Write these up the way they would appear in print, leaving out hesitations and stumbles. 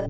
Hey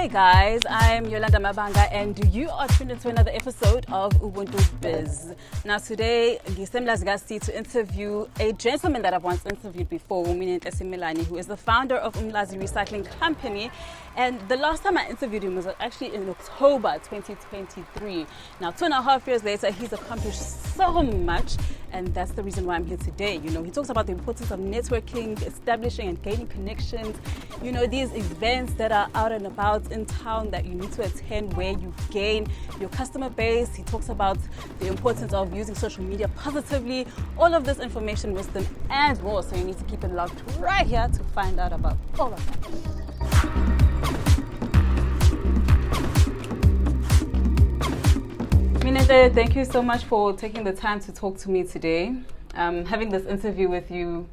guys, I'm Yolanda Mabanga and you are tuned into another episode of Ubuntu Biz. Now today, Gisemlas Gasti to interview a gentleman that I've once interviewed before, Uminente Similani, who is the founder of Umlazi Recycling Company. And the last time I interviewed him was actually in October 2023. Now 2.5 years later, he's accomplished so much, and that's the reason why I'm here today. You know, he talks about the importance of networking, establishing and gaining connections, you know, these events that are out and about in town that you need to attend where you gain your customer base. He talks about the importance of using social media positively, all of this information, wisdom and more. So you need to keep it locked right here to find out about all of that. Minete, thank you so much for taking the time to talk to me today. Having this interview with you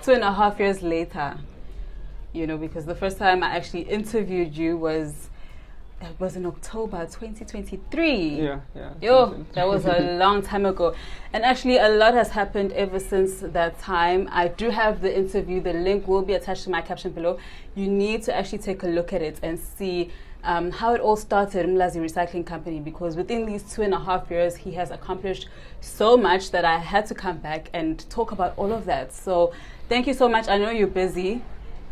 2.5 years later, you know, because the first time I actually interviewed you was in October 2023. Yeah. Yo, that was a long time ago. And actually a lot has happened ever since that time. I do have the interview. The link will be attached to my caption below. You need to actually take a look at it and see how it all started in Umlazi Recycling Company, because within these 2.5 years, he has accomplished so much that I had to come back and talk about all of that. So thank you so much. I know you're busy.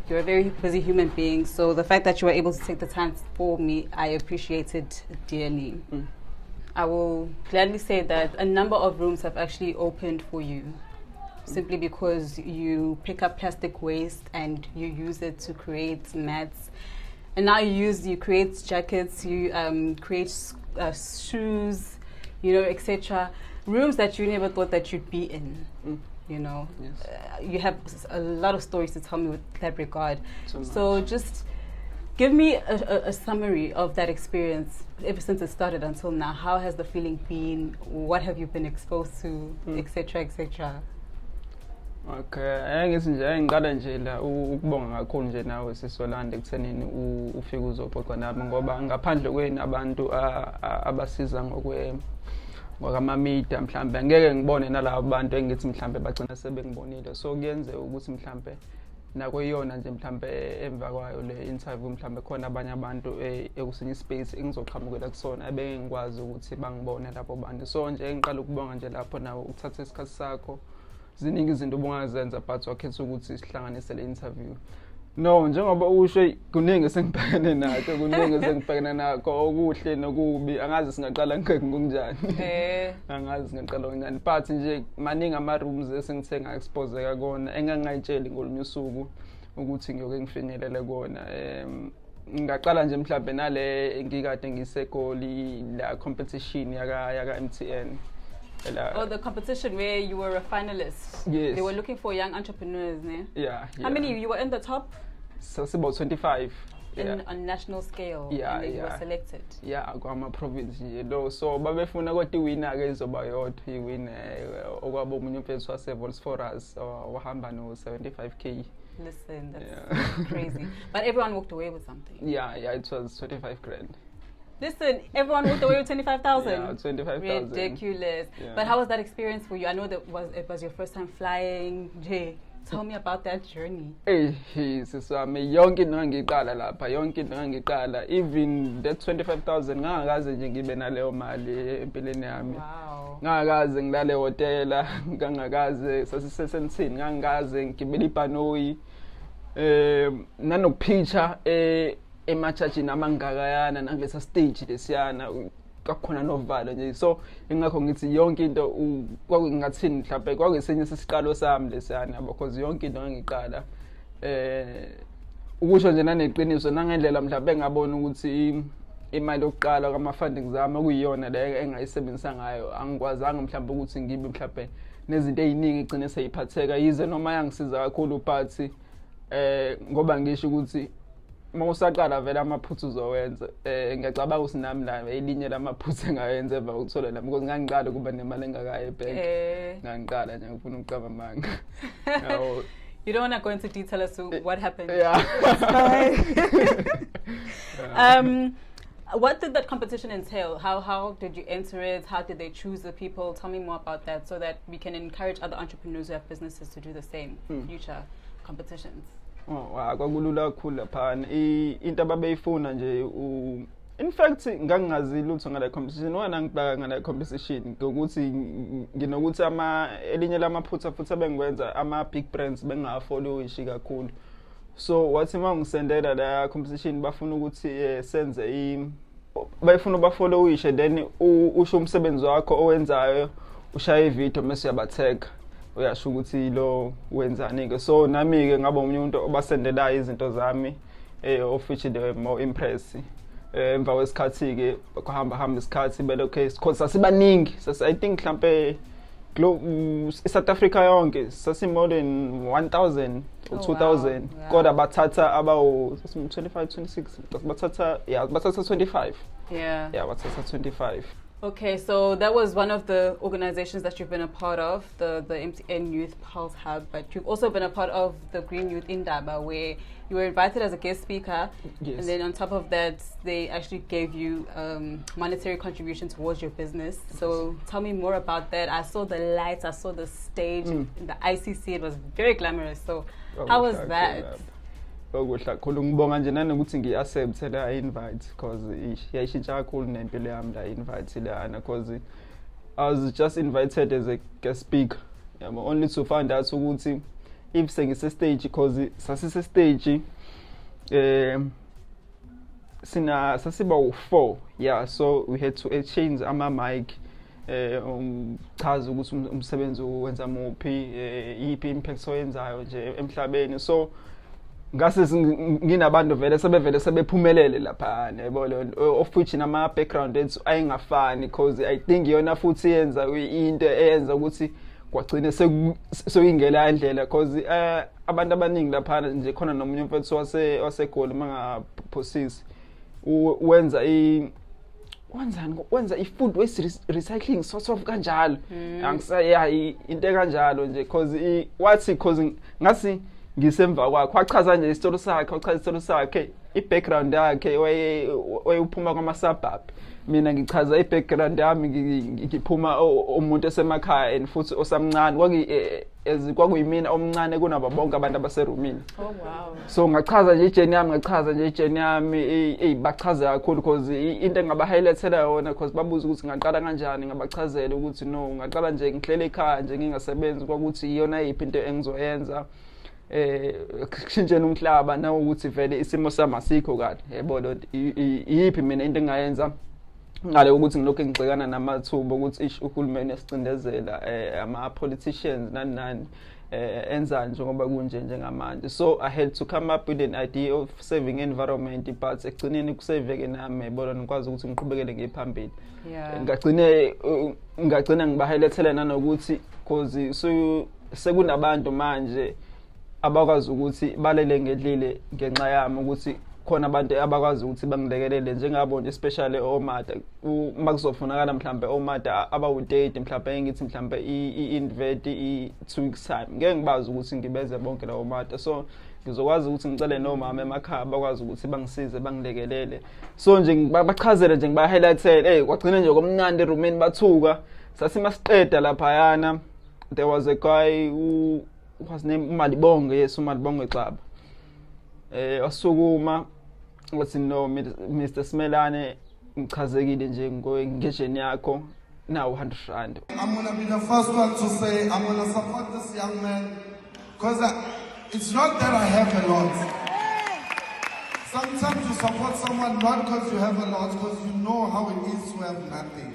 You're a very busy human being. So the fact that you were able to take the time for me, I appreciate it dearly. I will gladly say that a number of rooms have actually opened for you simply because you pick up plastic waste and you use it to create mats. And now you create jackets, you create shoes, you know, etc. Rooms that you never thought that you'd be in, you know. Yes. You have a lot of stories to tell me with that regard. So just give me a summary of that experience ever since it started until now. How has the feeling been? What have you been exposed to, etc., etc.? Okay, ngithi nje ngiqala nje la ukubonga kakhulu nje nawe sisolanda ekuthenini ufike uzoxoxa nami, ngoba ngaphandle kweni abantu abasiza ngokwama media mhlambe ngeke ngibone nalabo bantu engithi mhlambe bagcina sebengibonile. So kuyenzeka ukuthi mhlambe nako iyona nje mhlambe emva kwayo le interview mhlambe khona abanye abantu ekusinye space engizoqhamukela kusona ebengikwazi ukuthi bangibone lapho bantu. So nje ngiqala ukubonga nje lapho nawe ukuthatha isikhathi sakho. Ziningi izinto ubungazenza but wakhetha ukuthi sihlanganise le interview. No, njengoba usho kuningi sengibhekene nakho, kuningi sengibhekene nakho, okuhle nokubi, angazi singaqala ngokunjani. Angazi singaqala ngokunjani, but nje maningi ama rooms esengithenga expose kona engangayitsheli ngolunye usuku ukuthi ngiyoke ngifinyelele kona. Ngaqala nje mhlawumbe nale ngikade ngisekoli la competition yaka MTN. Oh, the competition where you were a finalist. Yes. They were looking for young entrepreneurs, ne? Yeah. How many? You were in the top? So it's about 25. On national scale. Yeah, and you were selected. Yeah, kwama province nje. So babefuna ukuthi iwina ke izoba yodwa iwin okwabo umunye umfethu waseVols for us wahamba no 75k. Listen, that's crazy. But everyone walked away with something. Yeah, it was 25 grand. Listen, everyone walked away with 25,000. Yeah, 25,000. Ridiculous. Yeah. But how was that experience for you? I know that it was your first time flying. Jay, tell me about that journey. Hey, sisami yonke into ngiqala lapha, yonke into ngiqala. Even that 25,000 ngakaze nje ngibe naleyo mali empilweni yami. Wow. Ngakaze ngilale hotela, ngakaze sasisesensini, ngakaze ngibele ibhanoyi. Nanokupitcha emachurchini amangakayana nangalesa stage lesiyana kakhona novalo nje. So ingakho ngithi yonke into kwakungathini mhlawumbe kwakuyisenye sesiqalo sami lesiyana, because yonke into ngiqala ukusho nje naneqiniso nangendlela mhlawumbe ngabona ukuthi imali yokuqala kwama funding zami kuyiyona le engayisebenzisa ngayo. Angikwazanga mhlawumbe ukuthi ngibe mhlawumbe nezinto eziningi igcine seyiphatheka yize noma yangisiza kakhulu but ngoba ngisho ukuthi mawusaqala vela amaphuthu uzowenza ngiyacabanga ukuthi nami la elinye lamaphuthu engayenza emva kokuthola la, because ngangiqala kuba nemali engakayi ebank. Ngangiqala nje ngifuna ukuqaba amanga. You don't want to go into detail as to what happened. Yeah. What did that competition entail? How did you enter it? How did they choose the people? Tell me more about that so that we can encourage other entrepreneurs who have businesses to do the same future competitions. Kwakulula kakhulu laphana into ababeyifuna nje in fact ngangingazi lutho ngale competition wena ngibhaka ngale competition ngokuthi nginokuthi elinye lamaphutha futhi abengikwenza ama big brands bengafollowishi kakhulu. So wathi mangisendela la competition bafuna ukuthi senze bayifuna bafollowishe then usho umsebenzi wakho owenzayo ushaye video mase yabatheka uyasho ukuthi lo wenzani ke. So nami ke ngaba umuntu obasendelayo izinto zami of which they were more impressed. Emva kwesikhathi ke kuhamba isikhathi belokhe because sasibaningi I think mhlambe South Africa yonke sasi more than 1000 or 2000 kodwa bathatha about 25 26 bathatha 25 bathatha 25. Okay, so that was one of the organizations that you've been a part of, the MTN Youth Pulse Hub, but you've also been a part of the Green Youth Indaba, where you were invited as a guest speaker, yes. And then on top of that, they actually gave you monetary contribution towards your business. So tell me more about that. I saw the lights, I saw the stage, the ICC, it was very glamorous. So how was that? Okuhle kakhulu ngibonga nje nanokuthi ngiaccept la invite because yayishintsha kakhulu nempilo yami la invite lana because I was just invited as a guest speaker, only to find out ukuthi if sengise stage because sasise stage sasiba 4 so we had to exchange ama mic chaza ukuthi umsebenzi wenza muphi yipi impact oyenzayo nje emhlabeni. So ngase nginabantu vele sebephumelele lapha yabo of which nama background ethu ayingafani because I think yona futhi yenza into eyenza ukuthi kwagcina sekuyingela indlela because abantu abaningi lapha nje khona nomunye mfethu wasegoli mangaphosisi wenza wenza i-food waste recycling sort of kanjalo angisayayi into kanjalo nje because wathi because ngasi ngisemva kwakhe wachaza nje isitori sakhe i-background yakhe wayephuma kwama-suburb. Mina ngichaza i-background yami ngiphuma umuntu esemakhaya and futhi osamncane kwakuyimina omncane kunabo bonke abantu abaserumini. Oh wow. So ngachaza nje ijeni yami bachaza kakhulu because into engabahighlightela yona because babuza ukuthi ngaqala kanjani ngabachazela ukuthi no ngaqala nje ngihlele ekhaya nje ngingasebenzi kwakuthi iyona yiphi into engizoyenza kushintshe umhlaba nawo ukuthi vele isimo sami asikho kahle yebo yiphi mina into engayenza ngale ukuthi ngilokho ngixekana namathuba ukuthi uhulumeni esicindezela ama politicians nani enza njengoba kunje njengamanje. So I had to come up with an idea of saving environment but ekugcineni kusaveke nami yebo ngikwazi ukuthi ngiqhubekele ngiphambili. Ngagcina ngibahighlightela nanokuthi cause sekunabantu manje abakwazi ukuthi balele ngedlile ngenxa yami ukuthi khona abantu abakwazi ukuthi bangilekelele njengabo nje especially omata makuzofunakala mhlambe omata abawu-date mhlambe ngithi mhlambe i-invest i-2 weeks time ngeke ngibazi ukuthi ngibeze bonke lawo mata. So ngizokwazi ukuthi ngicele nomama emakhaya bakwazi ukuthi bangisize bangilekelele. So nje bachazele nje ngiba-highlightele kwagcina nje komnandi erumini bathuka sasimasiqeda laphayana. There was a guy who was named Umalibonge, yes, Umalibonge Club. Wasukuma wathi no Mr. Smelane ngichazekile nje ngengejeni yakho now 100 rand. I'm going to be the first one to say I'm going to support this young man because it's not that I have a lot. Sometimes you support someone not because you have a lot, because you know how it is to have nothing.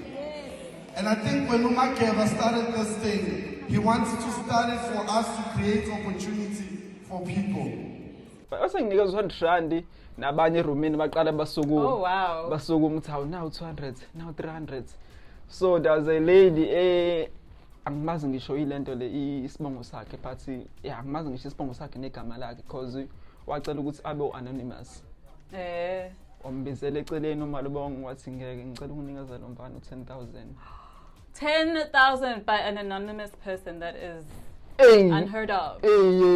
And I think when Umakeva started this thing, he wanted to start it for us to create opportunity for people. Wasenginika 100 rand nabanye erumini baqala basukuma. Oh wow. Basukuma uthi now 200, now 300. So there's a lady angimazi ngisho ilento le isibongo sakhe but angimazi ngisho isibongo sakhe negama lakhe because wacela ukuthi abe anonymous. Ombizele eceleni uMalibonge wathi ngeke ngicela ukunikeza lo mfana 10,000. 10,000 by an anonymous person, that is unheard of.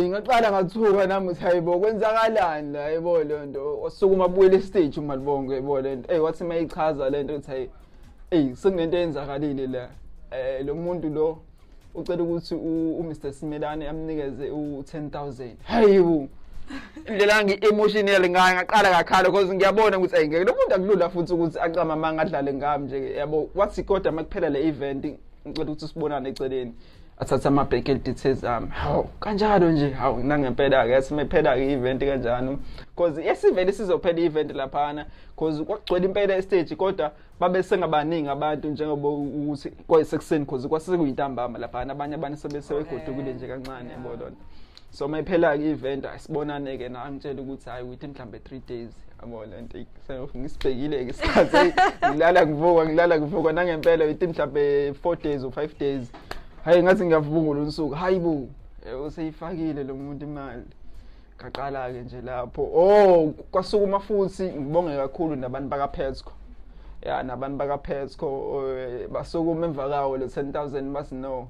Ngaqala ngathuka nami uthi hayibo kwenzakalani la yebo lento osukuma buyele stage umalibonke yebo lento wathi mayichaza lento uthi sekunento eyenzakalile la lo muntu lo ucela ukuthi uMr Simelane amnikeze u10,000 hayibo indlela ngi-emotional ngaqala ngakhala because ngiyabona ukuthi ngeke lo muntu akulula futhi ukuthi aqama amanga adlale ngami nje yabo wathi kodwa makuphela le event ngicela ukuthi sibonane eceleni athatha ama-bank details ami hawu kanjalo nje hawu nangempela-ke yathi mayiphela-ke i-event kanjani because yesivele sizophela i-event laphana because kwakugcwele impela estage kodwa babe sengabaningi abantu njengoba ukuthi kwayisekuseni because kwasekuyintambama laphana abanye abantu sebegodukile nje kancane yabo lona so mayiphela-ke i-event asibonane-ke na angitshela ukuthi hayi within mhlambe 3 days yabo lento ngisibhekile-ke isikhathi ngilala ngivuka nangempela within mhlambe 4 days or 5 days hayi ngathi ngiyavungula unsuku hayibo useyifakile lo muntu imali ngaqala-ke nje lapho kwasukuma futhi ngibonge kakhulu nabantu baka-Petsco nabantu baka-Petsco basukuma emva kawo le 10,000 bathi no.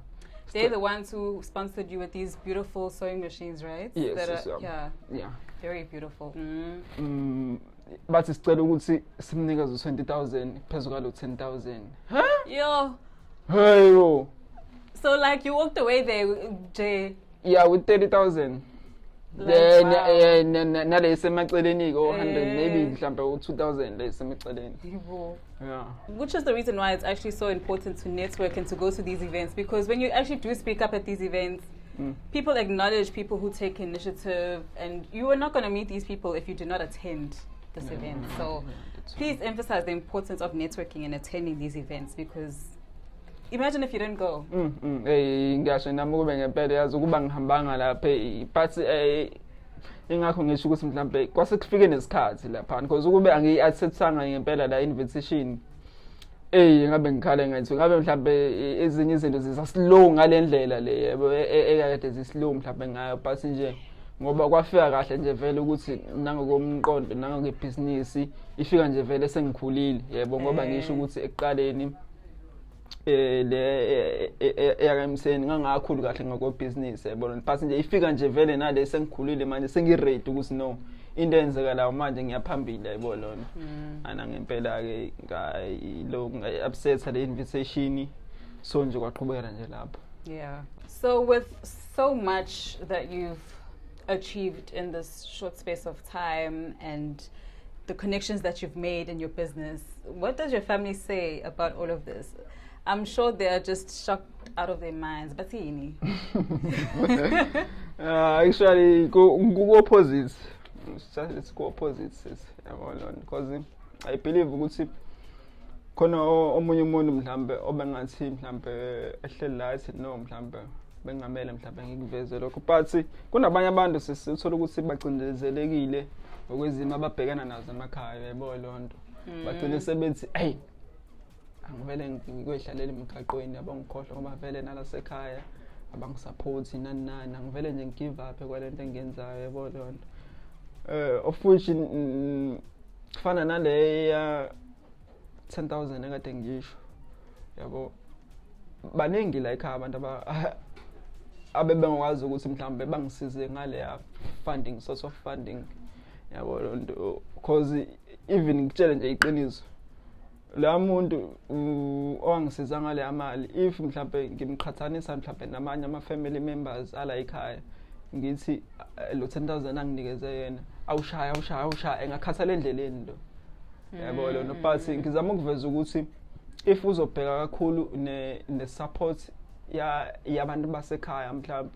They're the ones who sponsored you with these beautiful sewing machines, right? Yes, yeah. Very beautiful. Bathi sicela ukuthi simnikeze u20,000 phezulu kwalo 10,000. Yo. Hayibo. So like you walked away there, Jay? Yeah, with 30,000. Then nale semaceleni ko 100 maybe mhlambe u2000 le semaceleni. Yeah. Which is the reason why it's actually so important to network and to go to these events, because when you actually do speak up at these events, people acknowledge people who take initiative, and you are not going to meet these people if you do not attend this event. So please emphasize the importance of networking and attending these events, because imagine if you didn't go. Ngisho nami kube ngempela yazi ukuba ngihambanga lapha but ingakho ngisho ukuthi mhlambe kwasekufike nesikhathi lapha because ukube angi-acceptanga ngempela la invitation ngabe ngikhala ngathi ngabe mhlambe ezinye izinto zisaslow ngalendlela le yebo ekade zislow mhlambe ngayo but nje ngoba kwafika kahle nje vele ukuthi nangokomqondo nangokubusiness ifika nje vele sengikhulile yebo ngoba ngisho ukuthi ekuqaleni le eyakamseni ngangakhulu kahle ngokwebusiness yabona but nje ifika nje vele nale sengikhulile manje sengiready ukuthi no into enzekala manje ngiyaphambili yabo lona ana ngempela ke ngayilo upset le invitation so nje kwaqhubeka nje lapho. Yeah, so with so much that you've achieved in this short space of time and the connections that you've made in your business, what does your family say about all of this? I'm sure they are just shocked out of their minds. But actually, go opposite. It's go opposite, because I believe ukuthi khona omunye umuntu mhlambe obengathi mhlambe ehleli la ethi no mhlambe bengamele mhlambe ngikuveze lokho but kunabanye abantu sesithola ukuthi bacindezelekile ngokwezimo ababhekana nazo emakhaya yebo lonto bagcina sebethi hey angivele ngikwehlalela emigaqweni abangikhohlwa ngoba vele nalasekhaya abangisupporti nani angivele nje ngigive up kwalento engiyenzayo yebo lonto of which kufana nale ya 10,000 ekade ngisho yabo baningi la ekhaya abantu abebengakwazi ukuthi mhlambe bangisize ngale ya funding, source of funding yabo lonto because even ngitshela nje iqiniso la muntu owangisiza ngale amali if mhlambe ngimqhathanisa mhlambe namanye ama family members ala ekhaya ngithi lo 10,000 anginikeze yena awushaya engakhathala endleleni lo yabo lo but ngizama ukuveza ukuthi if uzobheka kakhulu ne support yabantu basekhaya mhlambe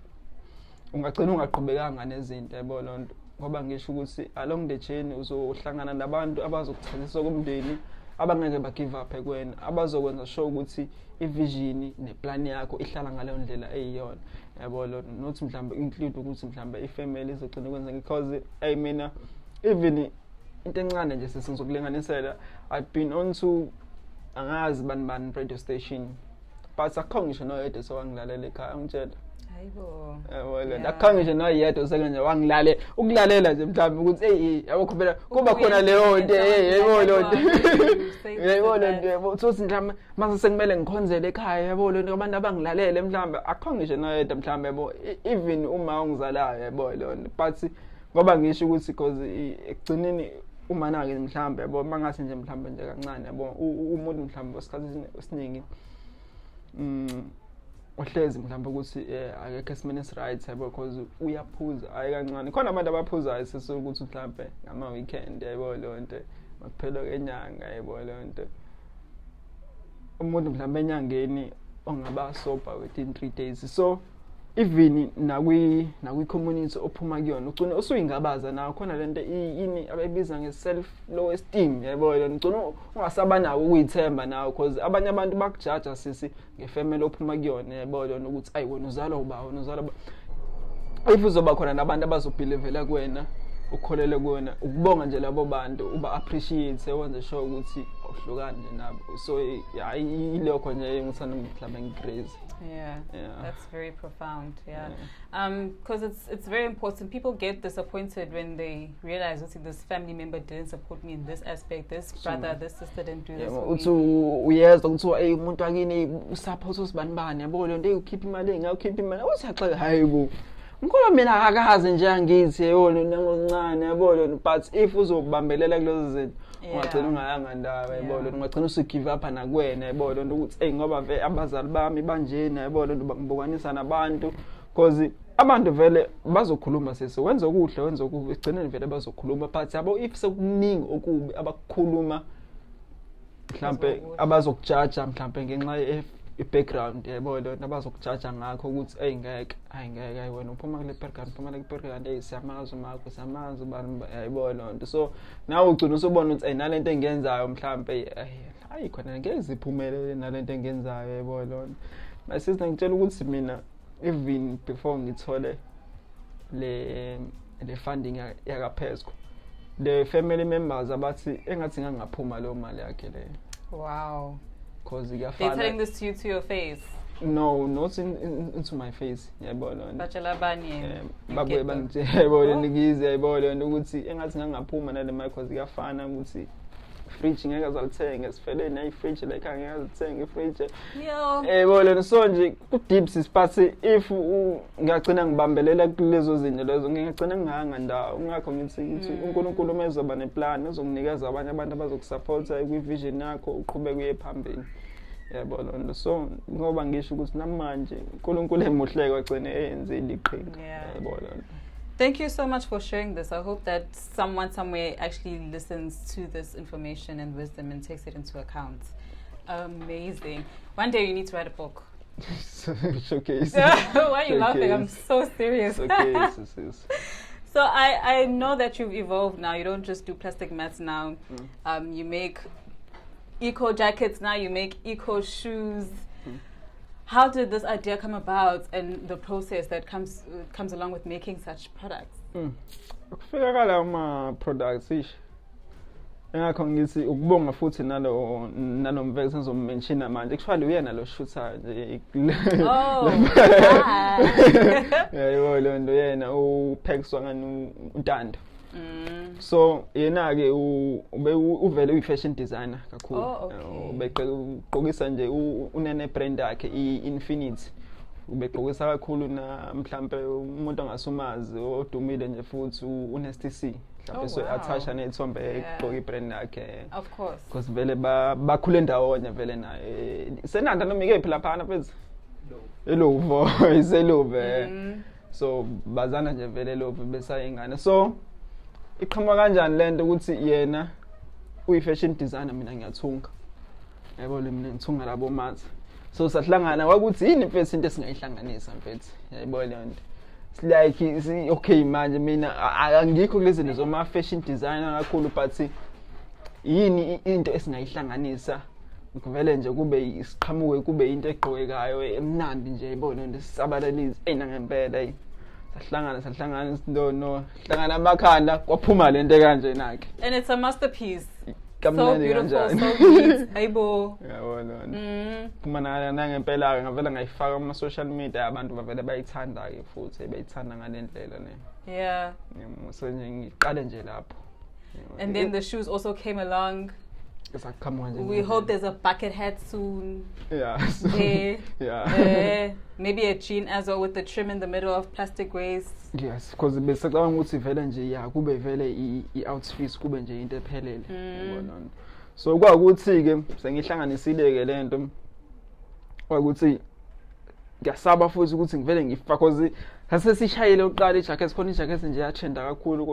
ungagcina ungaqhubekanga nezinto yabo lonto ngoba ngisho ukuthi along the journey uzohlangana nabantu abazokuthandisa komndeni abangeke ba give up ekwena abazokwenza sure ukuthi ivision neplan yakho ihlala ngaleyo ndlela eyiyona yabo lo not mhlambe include ukuthi mhlambe ifamily izogcina kwenza because mina even into encane nje sesizokulinganisela I've been on to angazi bani radio station but akho ngisho no edit so angilalela ekhaya ngitshela Hayibo. Yabo akhange nje noyedwa sekanje wangilale ukulalela nje mhlawumbe ukuthi hey yabo phela kuba khona leyo nto yebo lo nto yebo lo nto yebo uthi mhlawumbe mase sekumele ngikhonzele ekhaya yabo lo nto abantu abangilalele mhlawumbe akhange nje noyedwa mhlawumbe yabo even uma ungizalayo yabo lo nto but ngoba ngisho ukuthi because ekugcineni uma nake mhlawumbe yabo mangase nje mhlawumbe nje kancane yabo umuntu mhlawumbe esikhathini esiningi ohlezi mhlawumbe ukuthi akekho esimene right yabo because uyaphuza hayi kancane khona abantu abaphuzayo sesukuthi mhlawumbe ngama weekend yabo lo nto makuphela kenyanga yabo lo nto umuntu mhlawumbe enyangeni ongaba sober within 3 days so even nakwi community ophuma kuyona ugcina usuyingabaza nawo khona lento yini abayibiza nge-self low esteem yabo lo ugcina ungasaba nawo ukuyithemba nawo because abanye abantu bakujaja sisi ngefamily ophuma kuyona yabo lo ukuthi ayi wena uzalwa uba wena uzalwa if uzoba khona nabantu abazobelievela kuwena ukholele kuwena ukubonga nje labo bantu uba appreciate wenze sure ukuthi awuhlukani nje nabo so hayi ilokho nje ngithanda mhlawumbe ngigraze. Yeah, that's very profound. Because it's very important. People get disappointed when they realize that this family member didn't support me in this aspect. This brother, this sister didn't do this for me. Uyeza ukuthi hey umuntu akini usupport usibanibani yabo lo nto ukhipha imali ngawukhipha imali usaxa hayibo ngikho mina akazi nje angithi yona nangoncane yabo lo but if uzobambelela kulezo zinto ungagcina ungayanga ndawo yabo lo ungagcina usigive up nakwena yabo lo ukuthi hey ngoba vele abazali bami banjena yabo lo ngibukwanisa nabantu because abantu vele bazokhuluma sese wenza okuhle wenza okubi egcineni vele bazokhuluma but yabo if sekuningi okubi abakukhuluma mhlambe abazokujaja mhlambe ngenxa background yabo lo nabazokujaja ngakho ukuthi hey ngeke wena uphuma kule background siyamazi makho siyamazi bani yabo lo nto so nawe ugcina usubona ukuthi nalento engenzayo mhlambe hayi khona ngeke ziphumelele nalento engenzayo yabo lo nto my sister ngitshela ukuthi mina even before ngithole le funding yakaPesco the family members abathi engathi ngangaphuma lo mali yakhe le. Wow. Because they're telling this to you to your face? No, not into my face. Yabo lo nto. Bacela bani? Babuye bangitshela yabo lo ngize yabo lo nto ukuthi engathi ngangaphuma nale mali because kuyafana ukuthi fridge ngeke azalithenga sifele nayi fridge like angeke azithenga ifridge yebo lo so nje ku deep but if ngiyagcina ngibambelela kulezo zinto lezo ngiyagcina ngihanga ndawo ngakho ngithi uNkulunkulu mezoba neplan uzokunikeza abanye abantu abazokusupporta kwi vision yakho uqhubeke uye phambili yebo lo nto so ngoba ngisho ukuthi namanje uNkulunkulu emuhleke wagcina eyenzile iqhinga yebo lo nto. Thank you so much for sharing this. I hope that someone somewhere actually listens to this information and wisdom and takes it into account. Amazing. One day you need to write a book. Showcase. Why are you laughing? I'm so serious. Showcase. So I know that you've evolved now. You don't just do plastic mats now. You make eco jackets now. You make eco shoes. How did this idea come about and the process that comes along with making such products? Ukufika kala ama products ish. Engakho ngithi ukubonga futhi nalo mvezi senzomention manje. Actually uyena lo shooter nje. Oh. Yebo lo ndo yena uPexwa ngani uNtando. So yena ke uvele uyi-fashion designer kakhulu ubegqokisa nje unene brand yakhe i-Infinity ubegqokisa kakhulu na mhlambe umuntu angasumazi odumile nje futhi uNesty C mhlambe so attach nethombe egqoka ibrand yakhe of course because vele bakhule ndawonye vele naye senanda noma ike phela phana mfethu elovo iselove so bazana nje vele love besayingane so iqhamuka kanjani lento ukuthi yena uyi-fashion designer mina ngiyathunga yabo mina ngithunga labo mats so sahlangana kwakuthi yini mfethu into esingayihlanganisa mfethu yabo le nto like okay manje mina angikho kulezi zinto zoma fashion designer kakhulu but yini into esingayihlanganisa kuvele nje kube isiqhamuke kube into egqokekayo emnandi nje yabo le nto sisabalalisi ngempela sahlangana hlangana amakhanda kwaphuma lento kanje nakhe and it's a masterpiece. So beautiful, so neat, aibo. Yabona. Kuma nangempela ngavela ngayifaka kuma social media abantu bavele bayithanda ke futhi bayithanda ngalendlela ne. Yeah. So nje ngiqale nje lapho. And then the shoes also came along. We hope there's a bucket hat soon. Yeah. Yeah. Maybe a jean as well with the trim in the middle of plastic waist. Yes, because besacabanga ukuthi vele nje ya kube vele i-outfit kube nje into ephelele. Yabona. So kwakuthi ke sengihlanganisile ke lento kwakuthi ngiyasaba futhi ukuthi ngivele ngifaka because sasesishayile uqala ijacket khona ijacket nje yatrenda kakhulu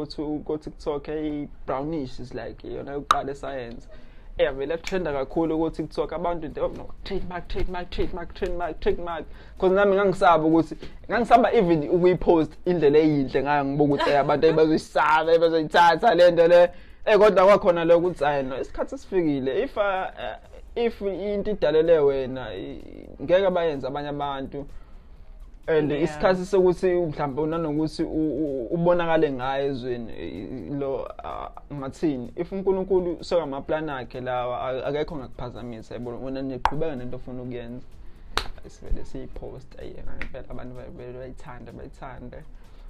ko TikTok brownish is like yona uqala science vele trenda kakhulu ko TikTok abantu trademark because nami ngangisaba ukuthi ngangisaba even ukuyipost indlela eyinhle ngangibuka ukuthi abantu abazoyisaba bazoyithatha lento le kodwa kwakhona lo ukuthi ayino isikhathi esifikile if into idalele wena ngeke bayenza abanye abantu and isikhathi sokuthi mhlawumbe unanokuthi ubonakale ngayo ezweni lo ngathini if uNkulunkulu sokama plan akhe lawa akekho ngakuphazamisa yabona wena niqhubeka nento ofuna ukuyenza sivele siyipost ngempela abantu bayithanda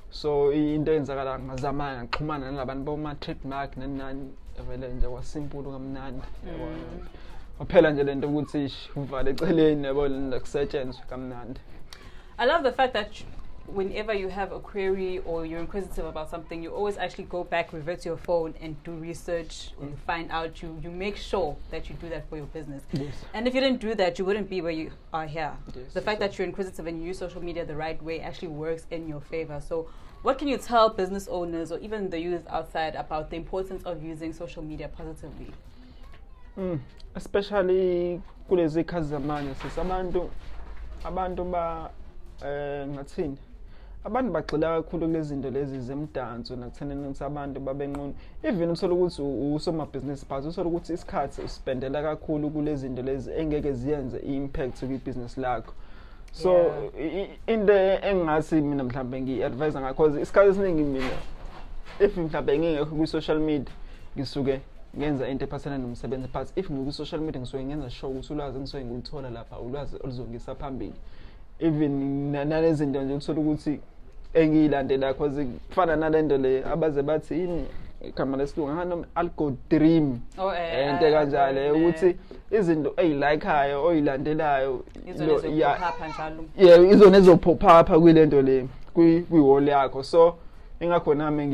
so into eyenzakala ngazamana ngixhumana nalabantu boma trademark nani vele nje kwasimple kamnandi yabona waphela nje lento ukuthi uvale eceleni yabona kusetshenzwe kamnandi. I love the fact that whenever you have a query or you're inquisitive about something, you always actually go back, revert to your phone and do research and find out. You make sure that you do that for your business. Yes. And if you didn't do that, you wouldn't be where you are here. Yes, the fact that you're inquisitive and you use social media the right way actually works in your favor. So what can you tell business owners or even the youth outside about the importance of using social media positively? Especially kulezi khazi zamanje abantu ngathini abantu bagxila kakhulu kulezi zinto lezi zemdanso nakutheneni ukuthi abantu babenqono even uthola ukuthi usoma business but uthola ukuthi isikhathi uspendela kakhulu kulezi zinto lezi engeke ziyenze impact kwi-business lakho so into engathi mina mhlawumbe ngi-advise ngakho because isikhathi esiningi mina if mhlawumbe ngingekho kwi-social media ngisuke ngenza into ephathana nomsebenzi but if ngikwi-social media ngisuke ngenza sure ukuthi ulwazi engisuke ngilithola lapha ulwazi oluzongisa phambili even nalezi zinto nje uthola ukuthi engiyilandela because kufana nalento le abaze bathi yini igama lesilungu ngano algorithm into kanjalo ukuthi izinto ezilikeayo oyilandelayo izona ezopop up kwilento le kwi-wall yakho so ingakho nami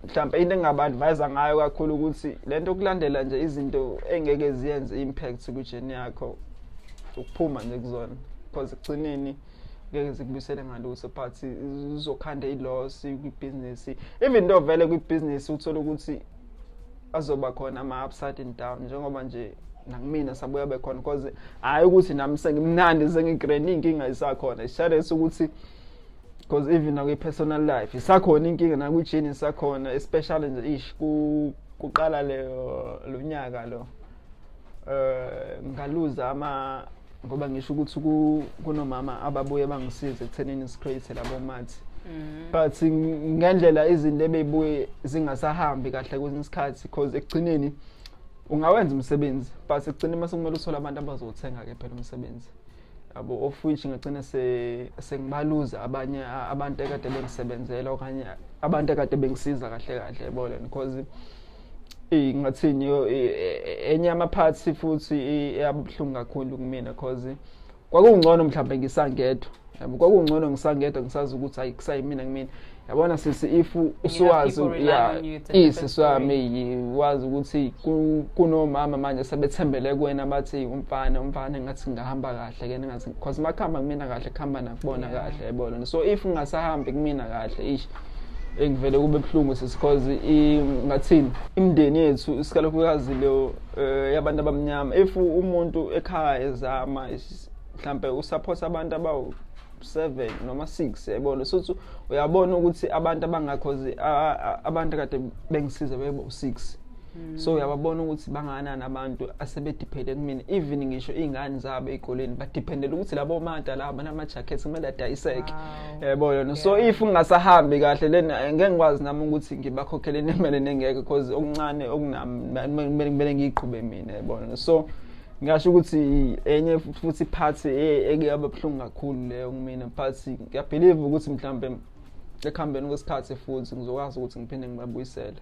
mhlawumbe into engaba-advise ngayo kakhulu ukuthi lento okulandela nje izinto engeke ziyenze impact kwi-journey yakho ukuphuma nje kuzona because ekugcineni ngeke zikubuyisele ngalutho but uzokhanda i-loss kwi-business even though vele kwi-business uthola ukuthi azoba khona ama-upside and down njengoba nje nakumina sabuya bekhona because hayi ukuthi nami sengimnandi sengigrand inkinga isakhona ishadesi ukuthi because even nakwi-personal life isakhona inkinga nakwi-journey isakhona especially nje kuqala lo nyaka lo ngaluza ngoba ngisho ukuthi kunomama ababuye bangisize ekuthenini screate labo mathi but ngendlela izinto ebeyibuye zingasahambi kahle kwesinye isikhathi because ekugcineni ungawenza umsebenzi but ekugcineni mase kumele uthole abantu abazothenga ke phela umsebenzi yabo of which ngagcina sengibaluza abanye abantu ekade bengisebenzela okanye abantu ekade bengisiza kahle yabona because ngathini enye amaphathi futhi eyabhlungu kakhulu kumina because kwakungcono mhlawumbe ngisangedwa yabo kwakungcono ngisangedwa ngisazi ukuthi ayikusayimina kumina yabona sisi if usuwazi isiswami wazi ukuthi kunomama manje sebethembele kuwena bathi umfana ngathi ngahamba kahle ke ngathi because makhamba kumina kahle khamba nakubona kahle yabona so if ngingasahambi kumina kahle engivele kube ebhlungu sisikhose ngathini imndeni yethu isikalokukazi leyo yabantu abamnyama if umuntu ekhaya ezama mhlambe usupport abantu abawu 7 noma 6 yabona so uyabona ukuthi abantu abangakhozi abantu kade bengisiza bebo 6 So uyababona ukuthi banganani abantu asebedepende kumina, even ngisho ingane zabo ezikoleni badependela ukuthi labo manta laba nama jackets kumele adayiseke. Yabona. So if ungasahambi kahle lena ngeke ngikwazi nami ukuthi ngibakhokhele nemali nengeke because okuncane okunami kumele ngiqhube mina yabona. So ngisho ukuthi enye futhi part ekuyababhlungu kakhulu leyo kumina, but ngiyabelieve ukuthi mhlambe ekhambeni kwesikhathi futhi ngizokwazi ukuthi ngiphinde ngibabuyisele.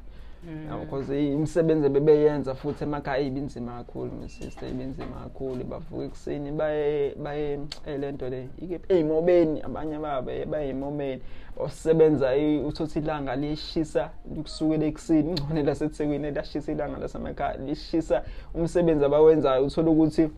Because imisebenzi bebeyenza futhi emakhaya ibinzima kakhulu, my sister, ibinzima kakhulu. Bavuka ekuseni baye lento le ey'mobeni, abanye babo bay'emobeni osebenza uthothi ilanga lishisa kusukela ekuseni, ngcone laseThekwini lashisa ilanga lasemakhaya lishisa. Umsebenzi abawenzayo uthola ukuthi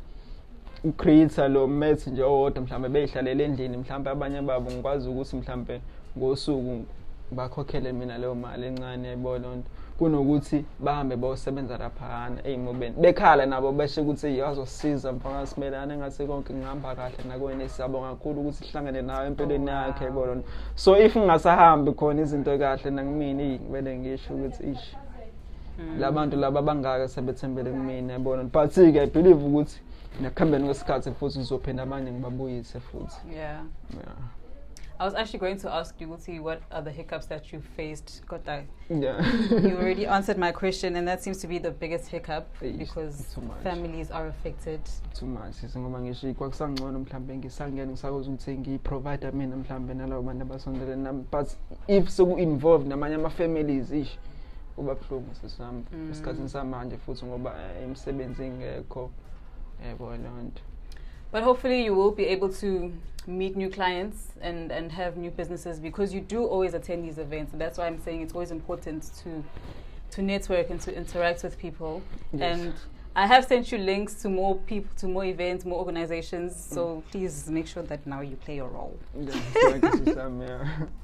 ucreator lo math nje owodwa mhlambe beyihlalele endlini, mhlambe abanye babo ngikwazi ukuthi mhlambe ngosuku bakhokhele mina leyo mali encane yayibona lonto, kunokuthi bahambe bayosebenza laphana ey'mobeni bekhala nabo beshe ukuthi yazosiza mfana simelane ngathi konke ngihamba kahle nakwena. Siyabonga kakhulu ukuthi sihlangane nawe empilweni yakhe yayibona. So if ngingasahambi khona izinto kahle nakimina ngibele ngisho ukuthi labantu laba bangaka sebethembele kumina yayibona. But ke I believe ukuthi nakuhambeni kwesikhathi futhi ngizophinda abanye ngibabuyise futhi. Yeah. I was actually going to ask you, Uti, what are the hiccups that you faced? Yeah. You already answered my question, and that seems to be the biggest hiccup because families are affected. Too much. Ngoba ngisho kwakusangcono mhlambe ngisangena ngisakwazi ukuthi ngiprovide mina mhlambe nalabo bantu abasondele nami, but if soku involved namanye ama families ish kuba buhlungu sesami esikhathini samanje futhi ngoba imisebenzi ingekho yabona lonto. But hopefully you will be able to meet new clients and have new businesses, because you do always attend these events. And that's why I'm saying it's always important to network and to interact with people. Yes. And I have sent you links to more people, to more events, more organizations. So please make sure that now you play your role.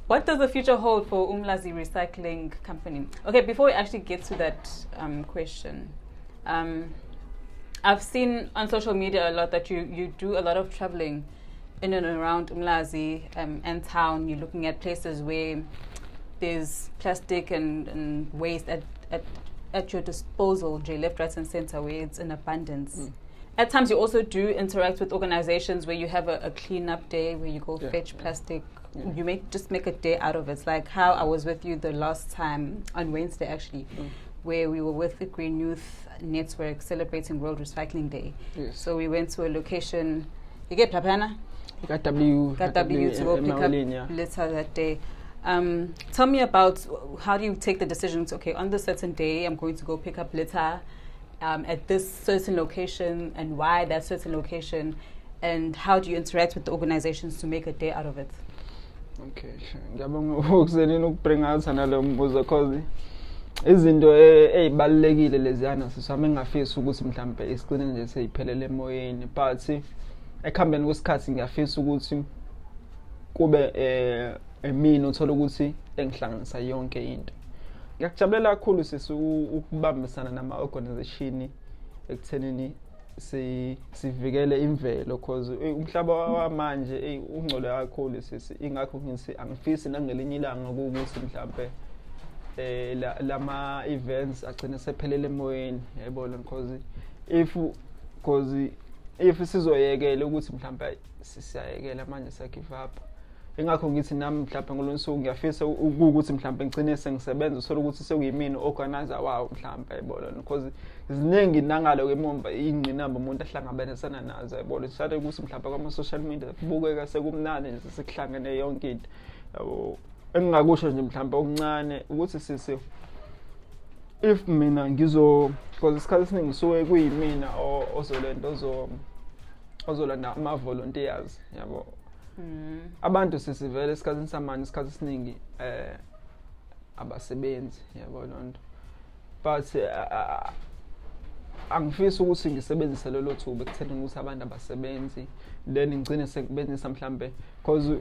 What does the future hold for Umlazi Recycling Company? Okay, before we actually get to that question, I've seen on social media a lot that you do a lot of traveling in and around Umlazi and town. You're looking at places where there's plastic and waste at your disposal, left, right and center, where it's in abundance. At times you also do interact with organizations where you have a cleanup day where you go fetch plastic. You make a day out of it. It's like how I was with you the last time on Wednesday actually, where we were with the Green Youth Network celebrating World Recycling Day. Yes. So we went to a location. You get Papana? Got W to go pick up litter that day. Tell me about how do you take the decision to, okay, on this certain day I'm going to go pick up litter at this certain location, and why that certain location, and how do you interact with the organizations to make a day out of it? Okay, ngiyabonga ukuzelini ukubringa out nalo mbuzo cause izinto ezibalekile leziyana sisame ngafisa ukuthi mhlambe isigcine nje seyiphelele emoyeni, but ekhambeni kwesikhathi ngiyafisa ukuthi kube mina uthola ukuthi engihlanganisa yonke into. Ngiyakujabulela kakhulu sisi ukubambisana nama organization ekuthenini sivikele imvelo, because umhlaba wamanje ungcole kakhulu sisi. Ingakho ngithi angifisi nangelinye ilanga ukuthi mhlambe lama events agcine sephelele emoyeni yayibona, because if sizoyekela ukuthi mhlambe sisayekela manje sagive up. Ingakho ngithi nami mhlambe ngolonsuku ngiyafisa ukuthi mhlambe ngicine sengisebenza usolo ukuthi sekuyimini organizer wawo mhlambe yayibona, because ziningi nangalo kwemomba ingqinamba umuntu ahlangabenesana nazo yayibona. Sishade ukuthi mhlambe kwama social media kubukeka sekumnandi nje sikuhlangene yonke into yabo. Engingakusho nje mhlambe okuncane ukuthi sisi if mina because isikhathi esiningi suke kuyimina ozolento ozolanda ama volunteers yabo. Abantu sisivele esikhathini samanje isikhathi esiningi abasebenzi yabo lonto, but angifisi ukuthi ngisebenzise lelo thuba ekuthenini ukuthi abantu abasebenzi then ngicine sekubenzisa mhlambe, because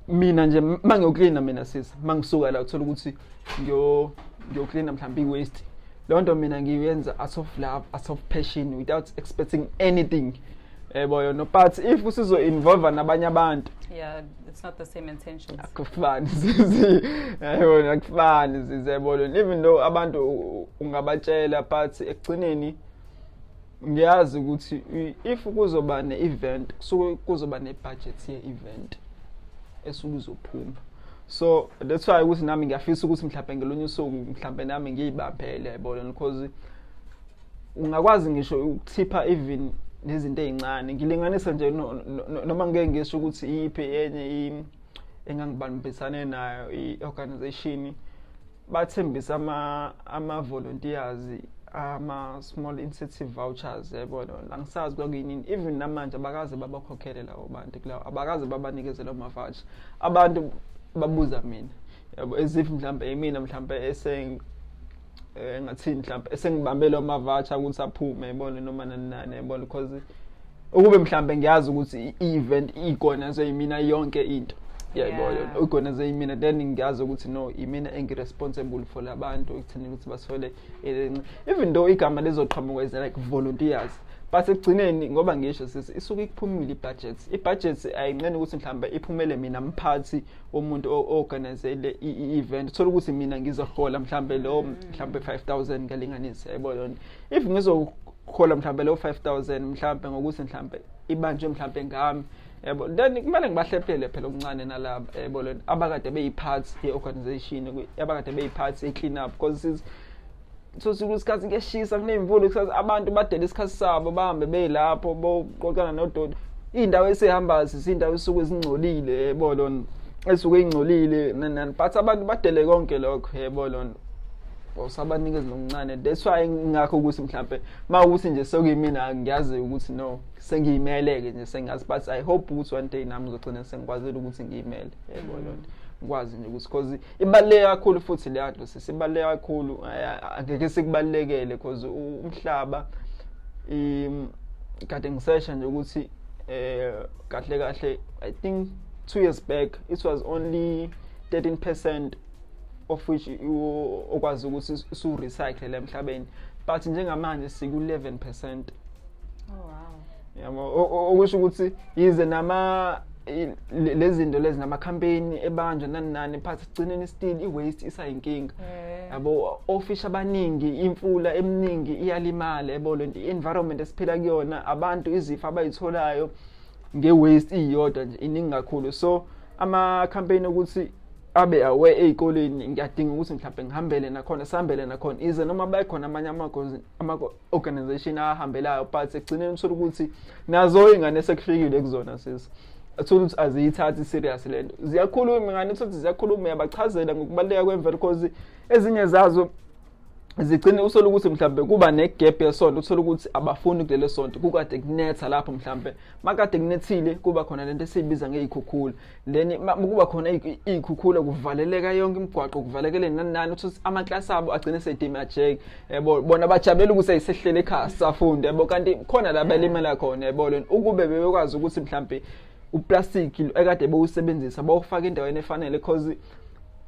mina nje mangiyoklina mina sisi mangisuka la uthola ukuthi ngiyoklina mhlambe iwaste, lonto mina ngiyenza out of love, out of passion, without expecting anything yebo no but if usizo involve nabanye abantu Yeah, it's not the same intentions. akufani yebo akufani sizebolo even though abantu ungabatshela but ekugcineni ngiyazi ukuthi if kuzoba ne-event kusuke kuzoba ne-budget ye-event esuke uzophuma so that's why ukuthi nami ngiyafisa ukuthi mhlawumbe ngelonye usuku mhlawumbe nami ngiyibambele yabona because ungakwazi ngisho ukuthipha even nezinto ezincane ngilinganisa nje noma ngeke ngisho ukuthi iyiphi enye engangibambisane nayo i-organization bathembisa ama volunteers ama small incentive vouchers yabona angisazi kwakuyini even namanje abakaze babakhokhele lawo bantu kulawo abakaze babanikeze lawo mavoucher abantu babuza mina yabo ezif mhlambe mina mhlambe ngathini mhlambe esengibambe lo mavoucher ukuthi aphume yabona noma nani yabona because ukube mhlambe ngiyazi ukuthi i-event ikona so yimina yonke into yayibona ukona ze yimina then ngiyazi ukuthi no imina engiresponsible for labantu ekuthini ukuthi basifole even though igama lezoqhamuka is like volunteers but ekugcineni ngoba ngisho sisi isuke ikuphumile i-budget ayincane ukuthi mhlambe iphumele mina mphathi womuntu organize le event thola ukuthi mina ngizohola mhlambe lo mhlambe 5000 ngalinganisa yayibona if ngizokhola mhlambe lo 5000 mhlambe ngokuthi mhlambe ibanjwe mhlambe ngami yebo then kumele ngibahlephele phela okuncane nalabo yebo abakade beyiphathi ye-organization abakade beyiphathi ye-clean up because so sikusikhathi ngeshisa kunemvula kusathi abantu badela isikhathi sabo bahambe beyilapho boqoqana nododo indawo esihamba sizindawo esuke ezingcolile yebo lona esuke ingcolile nani but abantu badele konke lokho yebo lona osabanikeza lokuncane that's why ngakho ukuthi mhlambe mawukuthi nje sokuyimina ngiyazi ukuthi no sengiyimeleke nje sengazi but I hope ukuthi one day nami ngizogcina sengikwazile ukuthi ngiyimele yebo lona ngikwazi nje ukuthi because ibaluleke kakhulu futhi le nto sisibaluleke kakhulu angeke sikubalekele because umhlaba kade ngisesha nje ukuthi kahle I think 2 years back it was only 13% of which okwazi ukuthi su recycle emhlabeni but njengamanje siku 11%. Oh wow. Yabo okusho ukuthi yize nama lezinto lezi nama campaign ebanjwa nani but sigcineni still iwaste isayinkinga yabo office abaningi imfula eminingi iyalimala yabo lento environment esiphila kuyona abantu izifo abayitholayo ngewaste iyodwa nje iningi kakhulu so ama campaign ukuthi abe aware ezikoleni ngiyadinga ukuthi mhlawumbe ngihambele nakhona sihambele nakhona ize noma bayikhona amanye ama organization ahambelayo but egcineni uthola ukuthi nazo ingane esekufikile kuzona sisi athola ukuthi aziyithathi serious lento ziyakhuluma ingane ukuthi ziyakhuluma yabachazela ngokubaleka kwemvelo because ezinye zazo zigcine usola ukuthi mhlambe kuba negap yesonto uthola ukuthi abafuni kulelo sonto kukade kunetha lapho mhlambe makade kunethile kuba khona lento esibiza ngezikhukhula then kuba khona izikhukhula kuvaleleka yonke imigwaqo kuvalekele nani uthi ama-class abo agcine sedima ajeke yebo bona bajabulela ukuthi ayisehlele ekhaya safunde yebo kanti khona la balimela khona yebo lona ukube bebekwazi ukuthi mhlambe uplastic ekade bewusebenzisa bawufaka endaweni efanele because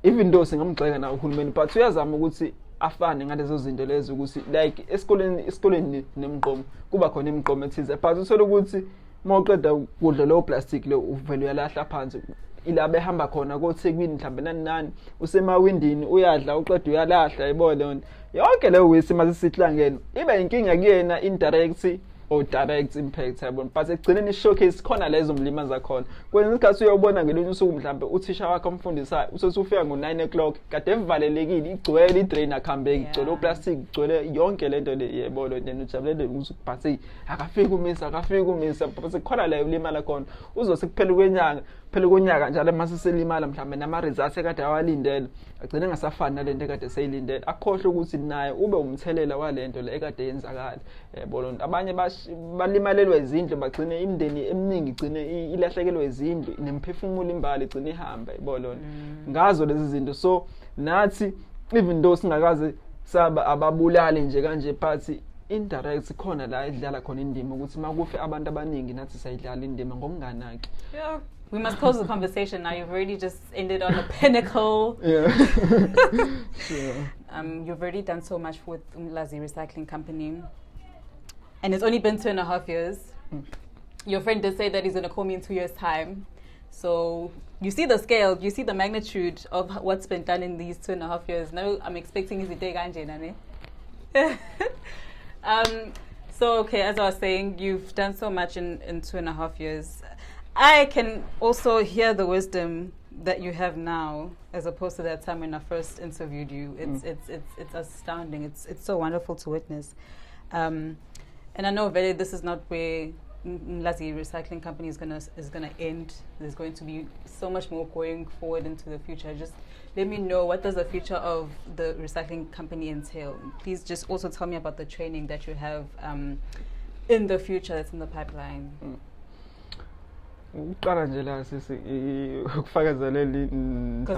even though singamgxeka na uhulumeni but uyazama ukuthi afane ngalezo zinto lezo ukuthi like esikoleni nemqomo kuba khona imqomo ethize but uthola ukuthi mawuqeda kudla lo plastic lo uvele uyalahla phansi ilabe ehamba khona koThekwini mhlambe nani usemawindini uyadla uqeda uyalahla yibona yonke leyo waste masisihlangene ibe inkinga kuyena indirect or direct impact yabona but ekugcineni showcase khona lezo mlimaza khona kwenza isikhathi uyobona ngelonye usuku mhlambe uthisha wakho umfundisayo usethi ufika ngo9 o'clock kade evalelekile igcwele idrain akhambe igcwele oplastic igcwele yonke lento le yebolo then ujabulele ukubhathi akafika umisa but khona la ulimala khona uzose kuphela konyaka njalo mase selimala mhlambe nama results ekade awalindele agcine ngasafani nalento ekade seyilindele akhohle ukuthi naye ube umthelela walento le ekade yenzakala yebolo abanye balimalelwe izindlu bagcine imindeni eminingi igcine ilahlekelwe izindlu nemphefumulo imbali igcine ihamba yibona ngazo lezi zinto so nathi even though singakaze saba ababulali nje kanje but indirect khona la idlala khona indima ukuthi makufe abantu abaningi nathi sayidlala indima ngokunganaki. Yeah, we must close the conversation now. You've already just ended on a pinnacle. Yeah. Sure. You've already done so much with Umlazi Recycling Company. And it's only been 2.5 years. your friend did say that he's going to call me in 2 years' time. So you see the scale, you see the magnitude of what's been done in these 2.5 years. Now I'm expecting his day ganjena. So okay, as I was saying, you've done so much in 2.5 years. I can also hear the wisdom that you have now, as opposed to that time when I first interviewed you. It's astounding. It's so wonderful to witness. And I know very this is not where Mlazi Recycling Company is gonna end. There's going to be so much more going forward into the future. Just let me know, what does the future of the recycling company entail? Please just also tell me about the training that you have in the future that's in the pipeline. Because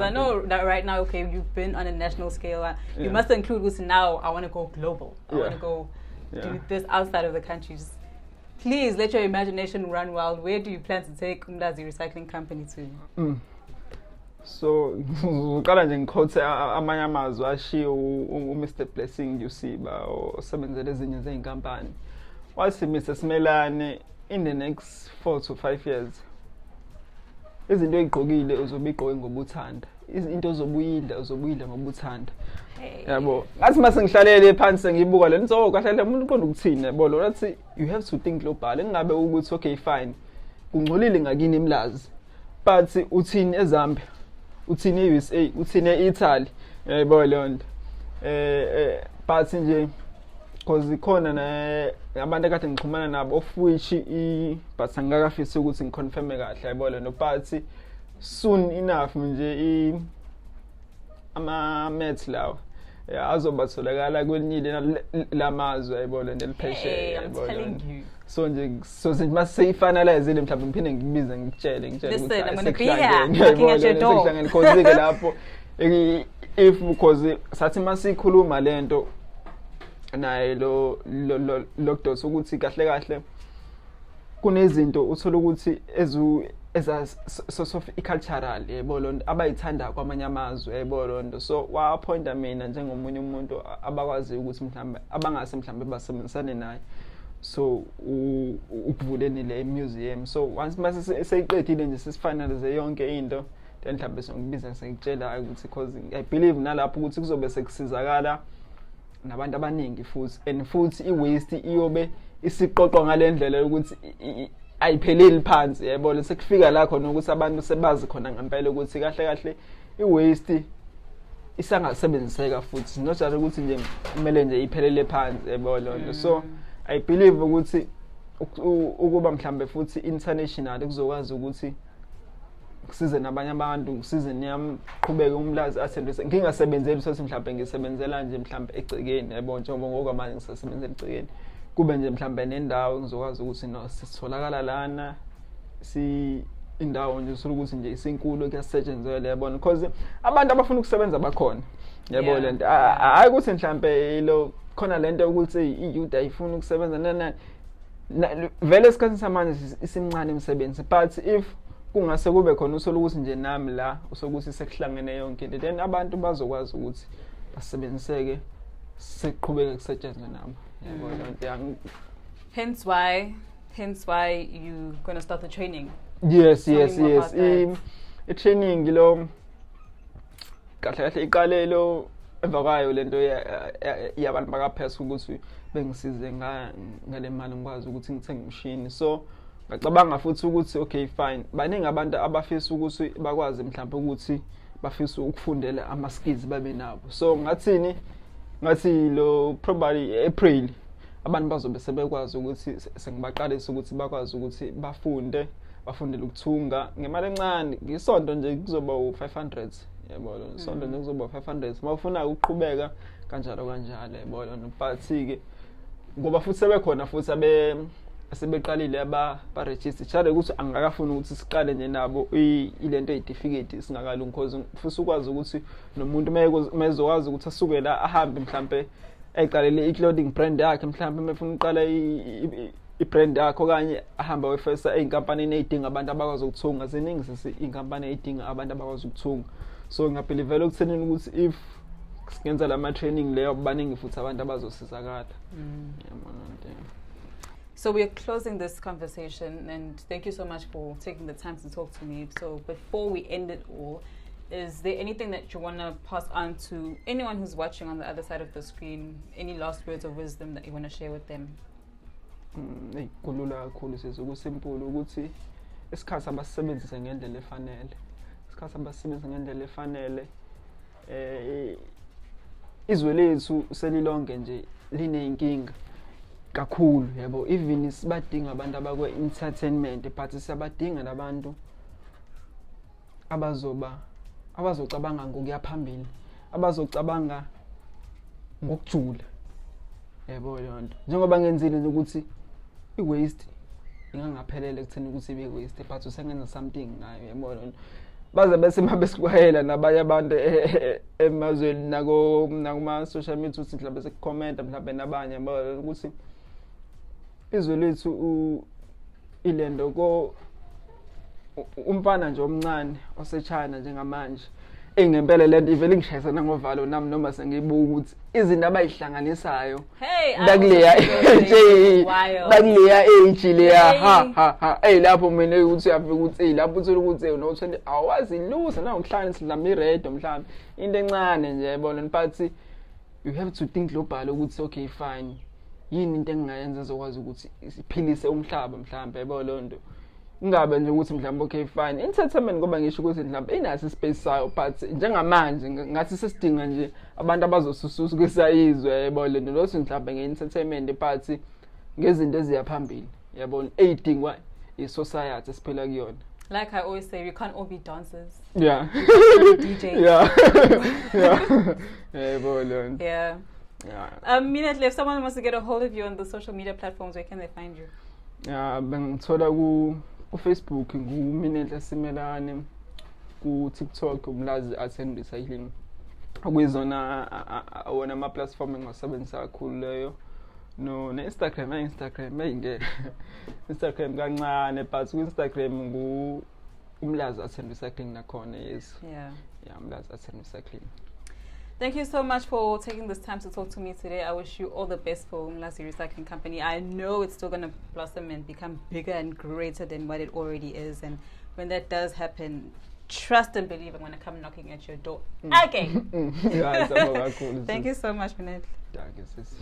I know that right now, okay, you've been on a national scale. You must include this now. I want to go global. I want to go do this outside of the country. Just please let your imagination run wild. Where do you plan to take Mlazi Recycling Company to? So, ngicala nje ngikhothe amanye amazwi ashiyo uMr Blessing Yusiba osebenzele ezinye zeinkampani. Wathi Mr Simelane, in the next 4 to 5 years, izinto ezigqokile uzobigqoke ngobuthanda. Izinto uzobuyidla ngobuthanda. Yabo. Ngathi mase ngihlalele phansi ngibuka le nto kahle umuntu uqonda ukuthini yabo lo nathi you have to think global. Engabe ukuthi okay fine. Kungcolile ngakini eMlazi. But uthini eZambia? Uthini eUSA? Uthini eItaly? Yabo le nto. But nje because ikhona abantu ekade ngixhumana nabo of which but angakafisi ukuthi ngiconfirm kahle yabo le nto. But soon enough nje ama maths lawo azobatholakala kwelinye lamazwe yayibona neliphesheya yayibona. So nje masiyifinalize mhlawumbe ngiphinde ngibize ngitshele listen, I'm going to be here knocking at your door. Because lapho if because sathi masikhuluma lento naye lo doctor ukuthi kahle kunezinto uthola ukuthi so cultural yayibona abayithanda kwamanye amazwe yayibona. So wa appointa mina njengomunye umuntu abakwazi ukuthi mhlawumbe abangase mhlawumbe basebenzisane naye. So ukuvuleni le museum. So once mase seyiqedile nje sisifinalize yonke into then mhlawumbe songibiza ngikutshela ukuthi because I believe nalapho ukuthi kuzobe sekusizakala nabantu abaningi futhi and futhi iwaste iyobe isiqoqwa ngalendlela ukuthi ayipheleli phansi yayibona sekufika la khona ukuthi abantu sebazi khona ngempela ukuthi kahle iwaste isangasebenziseka futhi not just ukuthi nje kumele nje iphelele phansi yayibona. So I believe ukuthi ukuba mhlambe futhi international kuzokwazi ukuthi kusize nabanye abantu kusize niyami qhubeke uMlazi asendise ngingasebenzeli sothi mhlambe ngisebenzela nje mhlambe egcekeni yayibona njengoba ngokwamanje ngisasebenzela egcekeni kube nje mhlambe nendawo ngizokwazi ukuthi no sitholakala lana indawo nje ukuthi nje isinkulu kuyasetshenzela yayibona because abantu abafuna ukusebenza bakhona yayibona lento hayi ukuthi mhlambe lo khona lento ukuthi iyouth ayifuna ukusebenza nana vele isikhathi samanje isimncane imisebenzi but if kungase kube khona usola ukuthi nje nami la usokuthi sekuhlangene yonke into then abantu bazokwazi ukuthi basebenziseke seqhubeke kusetshenzwe nami yabona. Hence why you going to start the training. Yes. I training lo kahle iqalelo emva kwayo lento yabantu bakaphesa ukuthi bengisize ngale mali ngikwazi ukuthi ngithenge imshini. So ngicabanga futhi ukuthi okay fine baningi abantu abafisa ukuthi bakwazi mhlawumbe ukuthi bafisa ukufundela ama skills babe nabo. So ngathi lo probably April abantu bazobe sebekwazi ukuthi sengibaqalisa ukuthi bakwazi ukuthi bafundele ukuthunga ngemali encane ngisonto nje kuzoba u500 yabona. Sonto nje kuzoba u500 mawufuna ukuqhubeka kanjalo yabona. But ke ngoba futhi sebekhona futhi asebeqalile ba-register chale ukuthi angakafuni ukuthi siqale nje nabo ilento eyidificate singakalungi because futhi ukwazi ukuthi nomuntu mezokwazi ukuthi asuke la ahambe mhlambe eqalele i-clothing brand yakhe mhlambe mefuna uqala i-brand yakhe okanye ahamba wefesa einkampanini ezidinga abantu abakwazi ukuthunga. Ziningi sisi-inkampani ezidinga abantu abakwazi ukuthunga. So ngiyabelieve ukuthenini ukuthi if singenza lama training leyo baningi futhi abantu abazosizakala. So we're closing this conversation, and thank you so much for taking the time to talk to me. So before we end it all, is there anything that you want to pass on to anyone who's watching on the other side of the screen? Any last words of wisdom that you want to share with them? Kulula kakhulu sekusimple ukuthi isikhathi abasebenzise ngendlela efanele. Isikhathi abasebenzise ngendlela efanele. Izwe lethu selilonke nje linenkinga kakhulu yabo, even sibadinga abantu abakwe entertainment but siyabadinga labantu abazocabanga ngokuya phambili, abazocabanga ngokujula yabo yonto, njengoba ngenzile ukuthi i-waste ingangaphelele ekutheni ukuthi ibe waste but usengenza something nayo yabo yonto. Baze bese mabesikwahela nabanye abantu emazweni nakuma social media ukuthi mhlawumbe sekucomment mhlawumbe nabanye ukuthi izwe lethu ilendo ko umfana nje omncane oseChina njengamanje engempela lento ivele ingishayisana ngovalo nami noma sengiyibuka ukuthi izinto abayihlanganisayo bakuleya age leya ha lapho mina ukuthi uyafika ukuthi lapho uthola ukuthi no 20 awazi lusa na ukuhlanganisa mhlawumbe iredo mhlawumbe into encane nje yabona but you have to think global ukuthi okay fine yini into engingayenza ezokwazi ukuthi isiphilise umhlaba mhlawumbe yabo lonto. Ingabe nje ukuthi mhlawumbe okay fine entertainment ngoba ngisho ukuthi mhlawumbe inaso space sayo but njengamanje ngathi sesidinga nje abantu abazosususa kwesayizwe yabo lento lothi mhlawumbe nge-entertainment but ngezinto eziyaphambili yabona eyidingwa i-society esiphila kuyona. Like I always say, we can't all be dancers. Yeah. DJs. Yeah. Minette, if someone wants to get a hold of you on the social media platforms, where can they find you? Bengithola ku Facebook nguMinette Simelane, ku TikTok umlazi Attend Recycling. Akuyizona awona ama platform engisebenzisa kakhulu leyo. No, Instagram ayingeke. Instagram kancane but ku Instagram umlazi Attend Recycling nakhona yes. Yeah, umlazi Attend Recycling. Thank you so much for taking this time to talk to me today. I wish you all the best for Umlazi Recycling Company. I know it's still going to blossom and become bigger and greater than what it already is. And when that does happen, trust and believe I'm going to come knocking at your door again. Yeah, Thank you so much, Minette. Thank you, sis.